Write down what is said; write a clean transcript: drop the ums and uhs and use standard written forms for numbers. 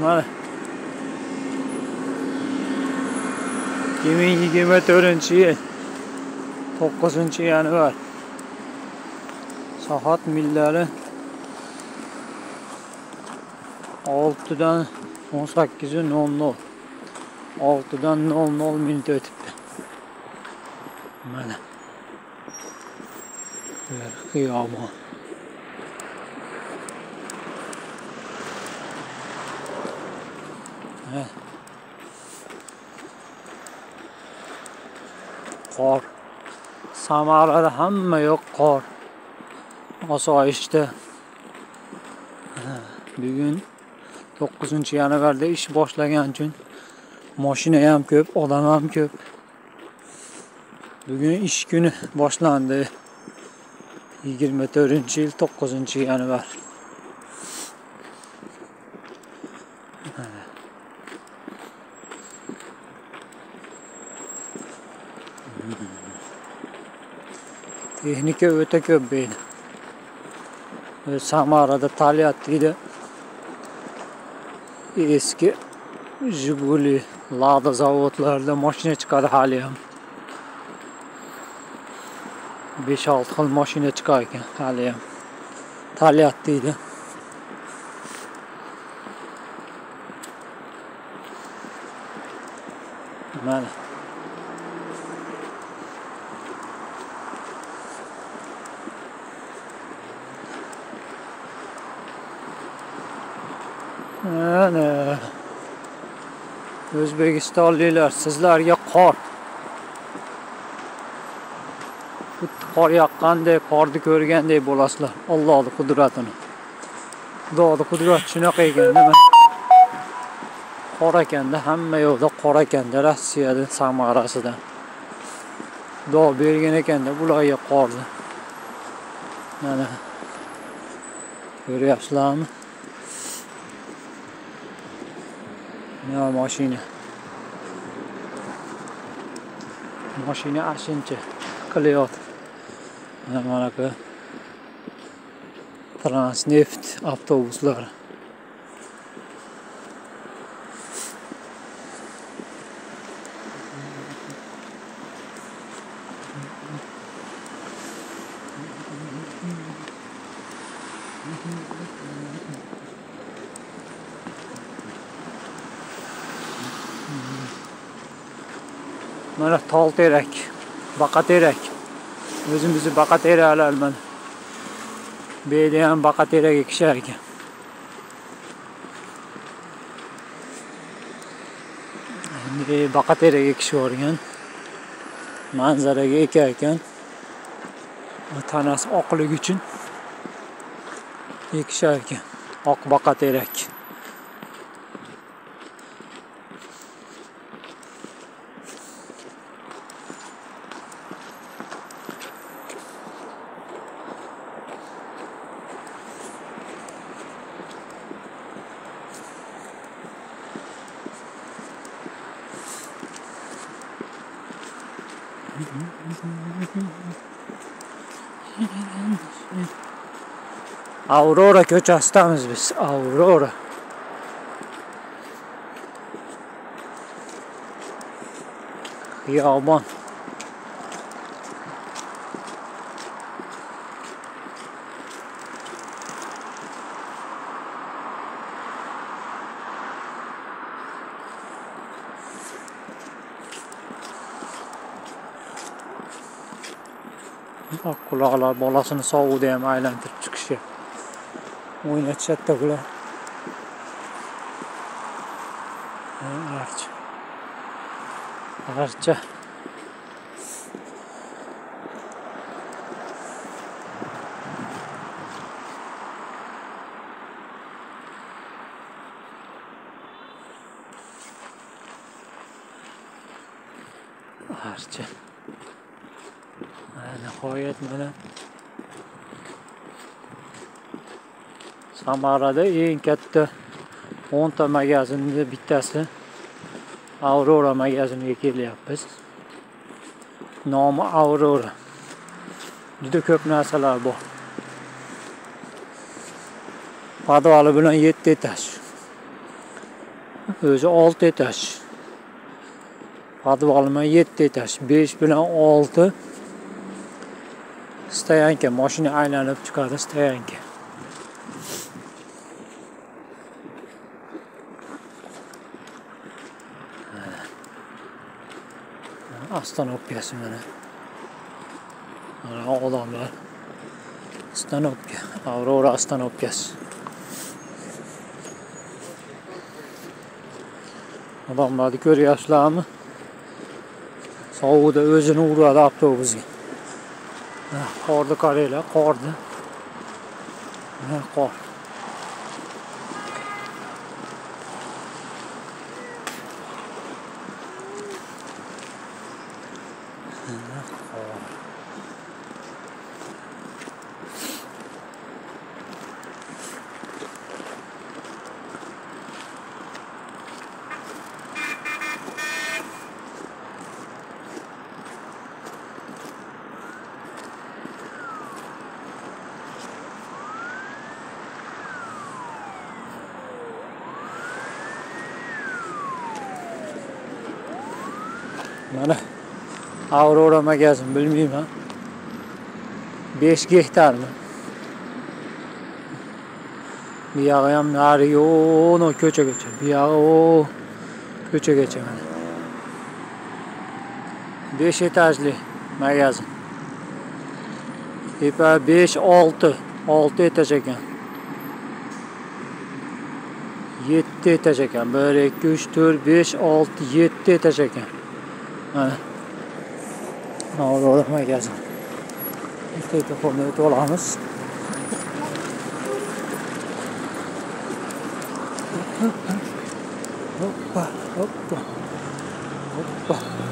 Mana 2024-yil 9-yanvar. Soat millari 6dan 18:00. 6dan 00 minut o'tibdi. Mana. Xiyobon. Qor. Samarada hamma yo'q qor. Osoyishta. Bugun 9-yanvarda ish boshlagan uchun mashina ham ko'p, odam ham ko'p. Bugun ish kuni boshlandi. 24-yil 9-yanvar. Texnika o'ta ko'p deydi. Samarada talyapti. Eski Jiguli, Lada zavodlarida mashina chiqadi hali ham. 5-6 xil mashina chiqar ekan hali ham. Talyapti deydi. Mana. Ana. O'zbekistonliklar, sizlarga qor. Qor yoqqandek, qorni ko'rgandek bo'lasizlar. Allohning qudratini. Xudoning qudrati shunaqa ekan, nima? Qor ekanda, hamma yo'lda qor ekanda, Rossiyada, Samarasida. Xudo bergan ekanda bularga qorni. Mana. Ko'ryapsizlarmi? Ya mashina. Mashina ashincha qilyapti. Mana bu Transneft avtobuslari. Mana Tolterak, Baqaterak. O'zimizni Baqateralar mana. Bu yerda ham Baqaterak ekishar ekan. Endi Baqaterak ekishib o'rgan. Manzaraga ekar ekan. Tanasi oqligi uchun ekishar ekan. Oq Baqaterak. Aurora ko'chasidamiz biz. Aurora. Xiyobon. Quloqlar bolasini sovuqda ham aylantirib chiqishi. O'ynatishadi ular. Archa. Archa. Nihoyat mana Samarada eng katta 10 ta magazinning bittasi Aurora magaziniga kelyapmiz. Nomi Aurora. Juda ko'p narsalar bor. Podvali bilan 7 etaj. O'zi 6 etaj. Podvalma 7 etaj. 5 bilan 6 stoyanka, mashina aylanib chiqadi stoyanka. Ostanovkasi mana. Mana odamlar. Ostanovka, Aurora ostanovkasi. Odamlarni ko'ryapsizlarmi? Sovuqda o'zini uradi avtobusga. Qorni qaranglar, qorni. Mana qor. Mana Aurora magazin bilmayman. 5 gektarmi? Bu yog'i ham nari yo'q, ko'chagacha. Bu yog'i ko'chagacha mana. 5 etajli magazin. Tepa 5 6 etaj ekan. 7 etaj ekan. 1 2 3 4 5 6 7 etaj ekan. Mana Aurora magazin. Telefonda o'tib olamiz. Hoppa.